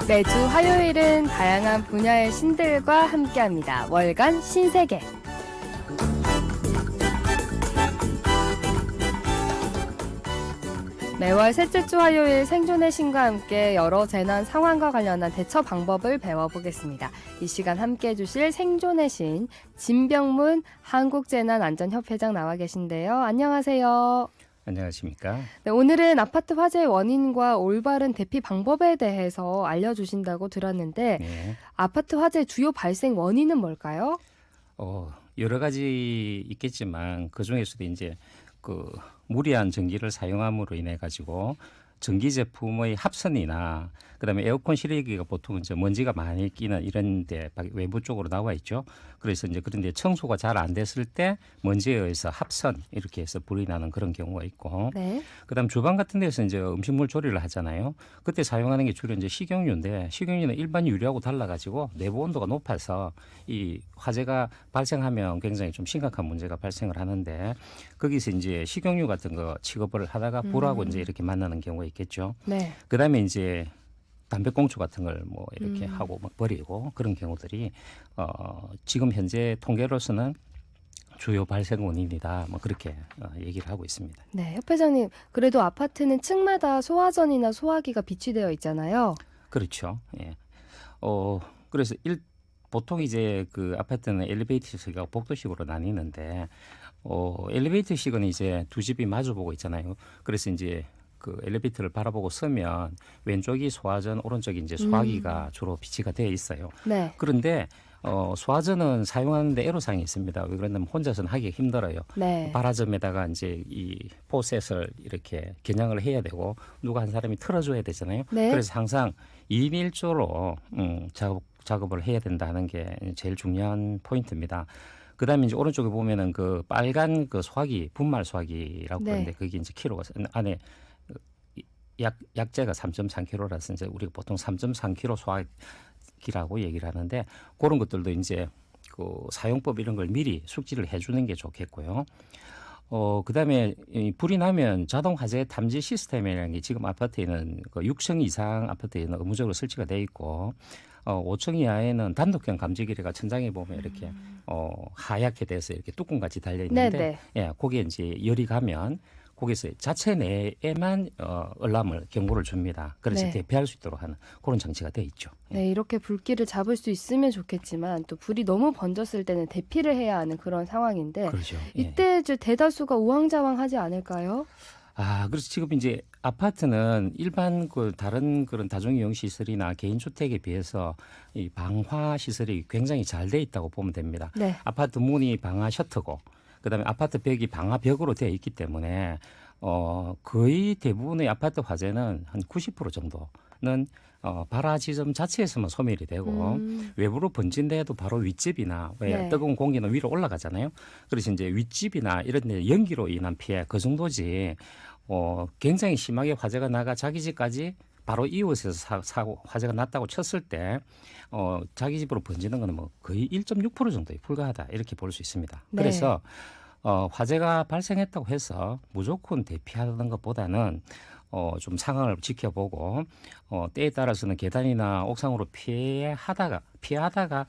매주 화요일은 다양한 분야의 신들과 함께합니다. 월간 신세계. 매월 셋째 주 화요일 생존의 신과 함께 여러 재난 상황과 관련한 대처 방법을 배워보겠습니다. 이 시간 함께해 주실 생존의 신 진병문 한국재난안전협회장 나와 계신데요. 안녕하세요. 안녕하십니까? 네, 오늘은 아파트 화재의 원인과 올바른 대피 방법에 대해서 알려주신다고 들었는데 네. 아파트 화재 주요 발생 원인은 뭘까요? 여러 가지 있겠지만 그 중에서도 이제 그 무리한 전기를 사용함으로 인해 가지고 전기 제품의 합선이나 그다음에 에어컨 실외기가 보통 이제 먼지가 많이 끼는 이런데 외부 쪽으로 나와 있죠. 그래서 이제 그런데 청소가 잘 안 됐을 때 먼지에 의해서 합선 이렇게 해서 불이 나는 그런 경우가 있고, 네. 그다음 주방 같은 데서 이제 음식물 조리를 하잖아요. 그때 사용하는 게 주로 이제 식용유인데 식용유는 일반 유리하고 달라가지고 내부 온도가 높아서 이 화재가 발생하면 굉장히 좀 심각한 문제가 발생을 하는데 거기서 이제 식용유 같은 거 취급을 하다가 불하고 이제 이렇게 만나는 경우가 있겠죠. 네. 그다음에 이제 담배꽁초 같은 걸 뭐 이렇게 하고 막 버리고 그런 경우들이 지금 현재 통계로서는 주요 발생 원인이다. 뭐 그렇게 얘기를 하고 있습니다. 네, 협회장님. 그래도 아파트는 층마다 소화전이나 소화기가 비치되어 있잖아요. 그렇죠. 예. 그래서 보통 이제 그 아파트는 엘리베이터식과 복도식으로 나뉘는데 엘리베이터식은 이제 두 집이 마주보고 있잖아요. 그래서 이제 그 엘리베이터를 바라보고 서면 왼쪽이 소화전, 오른쪽이 이제 소화기가 주로 비치가 되어 있어요. 네. 그런데 소화전은 사용하는데 애로사항이 있습니다. 왜 그러냐면 혼자서는 하기 힘들어요. 네. 발화점에다가 이제 이 포셋을 이렇게 겨냥을 해야 되고 누가 한 사람이 틀어줘야 되잖아요. 네. 그래서 항상 2인 1조로 작업을 해야 된다는 게 제일 중요한 포인트입니다. 그다음에 이제 오른쪽에 보면은 그 빨간 그 소화기, 분말 소화기라고 네. 그러는데 그게 이제 키로가 안에 약재가 3.3kg라서 이제 우리가 보통 3.3kg 소화기라고 얘기를 하는데 그런 것들도 이제 그 사용법 이런 걸 미리 숙지를 해주는 게 좋겠고요. 그다음에 이 불이 나면 자동 화재 탐지 시스템이라는 게 지금 아파트에는 그 6층 이상 아파트에는 의무적으로 설치가 돼 있고 5층 이하에는 단독형 감지기가 천장에 보면 이렇게 하얗게 돼서 이렇게 뚜껑같이 달려 있는데 네네. 예, 거기에 이제 열이 가면 거기서 자체 내에만 알람을 경고를 줍니다. 그래서 네. 대피할 수 있도록 하는 그런 장치가 돼 있죠. 예. 네, 이렇게 불길을 잡을 수 있으면 좋겠지만 또 불이 너무 번졌을 때는 대피를 해야 하는 그런 상황인데 그렇죠. 예. 이때 이제 대다수가 우왕좌왕하지 않을까요? 그래서 지금 이제 아파트는 일반 그 다른 그런 다중이용 시설이나 개인 주택에 비해서 이 방화 시설이 굉장히 잘 돼 있다고 보면 됩니다. 네. 아파트 문이 방화 셔터고 그다음에 아파트 벽이 방화 벽으로 되어 있기 때문에 거의 대부분의 아파트 화재는 한 90% 정도는 발화 지점 자체에서만 소멸이 되고 외부로 번진데도 바로 윗집이나 왜 네. 뜨거운 공기는 위로 올라가잖아요. 그래서 이제 윗집이나 이런 데 연기로 인한 피해 그 정도지 굉장히 심하게 화재가 나가 자기 집까지 바로 이웃에서 사고 화재가 났다고 쳤을 때 자기 집으로 번지는 거는 뭐 거의 1.6% 정도에 불과하다 이렇게 볼 수 있습니다. 네. 그래서 화재가 발생했다고 해서 무조건 대피하는 것보다는 좀 상황을 지켜보고 때에 따라서는 계단이나 옥상으로 피하다가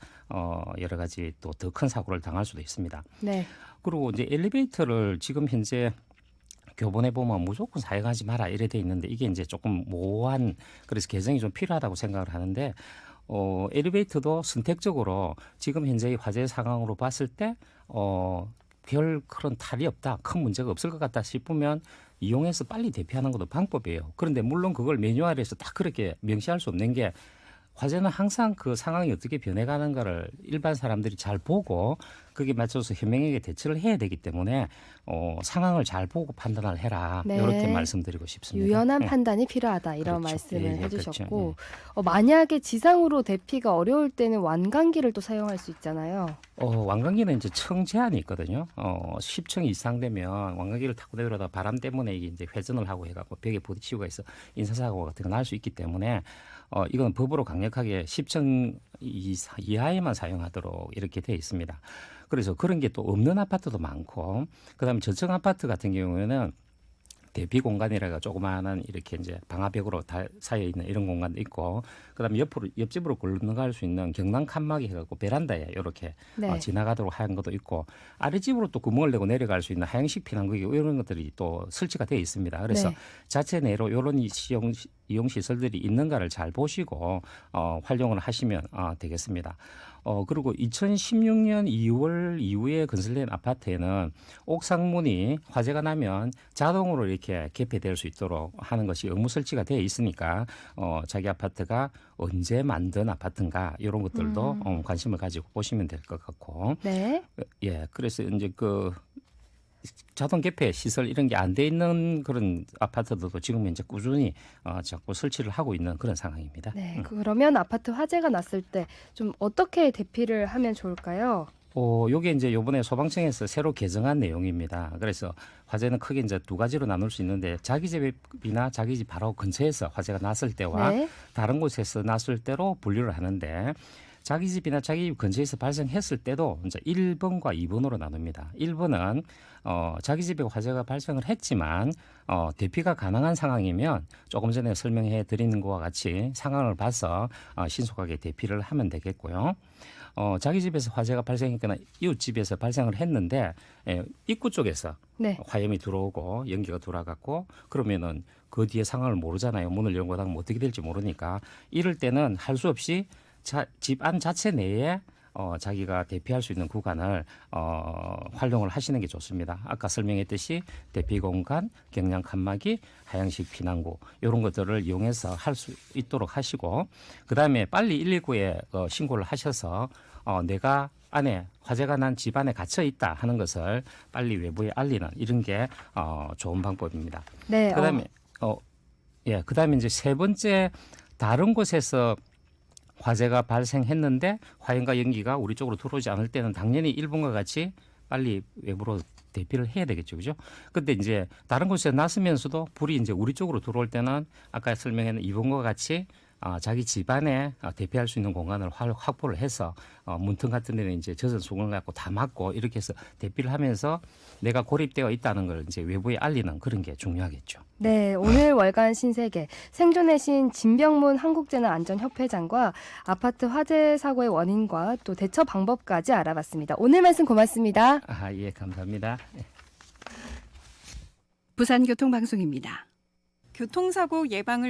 여러 가지 또 더 큰 사고를 당할 수도 있습니다. 네. 그리고 이제 엘리베이터를 지금 현재 교본에 보면 무조건 사용하지 마라 이래 돼 있는데 이게 이제 조금 모호한 그래서 개정이 좀 필요하다고 생각을 하는데 엘리베이터도 선택적으로 지금 현재의 화재 상황으로 봤을 때 별 그런 탈이 없다, 큰 문제가 없을 것 같다 싶으면 이용해서 빨리 대피하는 것도 방법이에요. 그런데 물론 그걸 매뉴얼에서 딱 그렇게 명시할 수 없는 게 화재는 항상 그 상황이 어떻게 변해가는가를 일반 사람들이 잘 보고 거기에 맞춰서 현명하게 대처를 해야 되기 때문에 상황을 잘 보고 판단을 해라. 네. 이렇게 말씀드리고 싶습니다. 유연한 네. 판단이 필요하다 이런 그렇죠. 말씀을 예, 예, 해주셨고 그렇죠. 만약에 지상으로 대피가 어려울 때는 완강기를 또 사용할 수 있잖아요. 완강기는 이제 층 제한이 있거든요. 10층 이상 되면 완강기를 타고 내려다 바람 때문에 이게 이제 회전을 하고 해갖고 벽에 부딪히고 해서 인사사고 같은 거 날 수 있기 때문에 이건 법으로 강력하게 10층 이하에만 사용하도록 이렇게 되어 있습니다. 그래서 그런 게 또 없는 아파트도 많고 그다음에 저층 아파트 같은 경우에는 대피 공간이라가 조그마한 이렇게 이제 방화벽으로 다 쌓여 있는 이런 공간도 있고, 그다음에 옆집으로 건너갈 수 있는 경남 칸막이 해갖고 베란다에 이렇게 네. 지나가도록 하는 것도 있고, 아랫집으로 또 구멍을 내고 내려갈 수 있는 하향식 피난구기 이런 것들이 또 설치가 되어 있습니다. 그래서 네. 자체 내로 이런 이용 시설들이 있는가를 잘 보시고 활용을 하시면 되겠습니다. 그리고 2016년 2월 이후에 건설된 아파트에는 옥상문이 화재가 나면 자동으로 이렇게 개폐될 수 있도록 하는 것이 의무 설치가 되어 있으니까 자기 아파트가 언제 만든 아파트인가 이런 것들도 관심을 가지고 보시면 될 것 같고, 네. 예, 그래서 이제 그 자동 개폐 시설 이런 게 안 돼 있는 그런 아파트들도 지금 현재 꾸준히 자꾸 설치를 하고 있는 그런 상황입니다. 네. 그러면 아파트 화재가 났을 때 좀 어떻게 대피를 하면 좋을까요? 요게 이제 요번에 소방청에서 새로 개정한 내용입니다. 그래서 화재는 크게 이제 두 가지로 나눌 수 있는데, 자기 집이나 자기 집 바로 근처에서 화재가 났을 때와 네. 다른 곳에서 났을 때로 분류를 하는데, 자기 집이나 자기 집 근처에서 발생했을 때도 이제 1번과 2번으로 나눕니다. 1번은 자기 집에 화재가 발생을 했지만 대피가 가능한 상황이면 조금 전에 설명해 드리는 것과 같이 상황을 봐서 신속하게 대피를 하면 되겠고요. 자기 집에서 화재가 발생했거나 이웃 집에서 발생을 했는데 입구 쪽에서 네. 화염이 들어오고 연기가 돌아갔고, 그러면은 그 뒤에 상황을 모르잖아요. 문을 열고 닫으면 어떻게 될지 모르니까, 이럴 때는 할 수 없이 집 안 자체 내에 자기가 대피할 수 있는 구간을 활용을 하시는 게 좋습니다. 아까 설명했듯이 대피 공간, 경량 칸막이, 하향식 피난구 이런 것들을 이용해서 할 수 있도록 하시고, 그다음에 빨리 119에 신고를 하셔서 내가 안에 화재가 난 집 안에 갇혀 있다 하는 것을 빨리 외부에 알리는 이런 게 좋은 방법입니다. 네. 그다음에 그다음에 이제 세 번째, 다른 곳에서 화재가 발생했는데 화염과 연기가 우리 쪽으로 들어오지 않을 때는 당연히 일본과 같이 빨리 외부로 대피를 해야 되겠죠, 그죠? 근데 이제 다른 곳에서 났으면서도 불이 이제 우리 쪽으로 들어올 때는 아까 설명했는 이번과 같이 자기 집안에 대피할 수 있는 공간을 확보를 해서 문틈 같은 데는 이제 젖은 수건을 갖고 다 막고 이렇게 해서 대피를 하면서 내가 고립되어 있다는 걸 이제 외부에 알리는 그런 게 중요하겠죠. 네, 오늘 월간 신세계 생존의 신 진병문 한국재난안전협회장과 아파트 화재 사고의 원인과 또 대처 방법까지 알아봤습니다. 오늘 말씀 고맙습니다. 예, 감사합니다. 부산교통방송입니다. 교통사고 예방을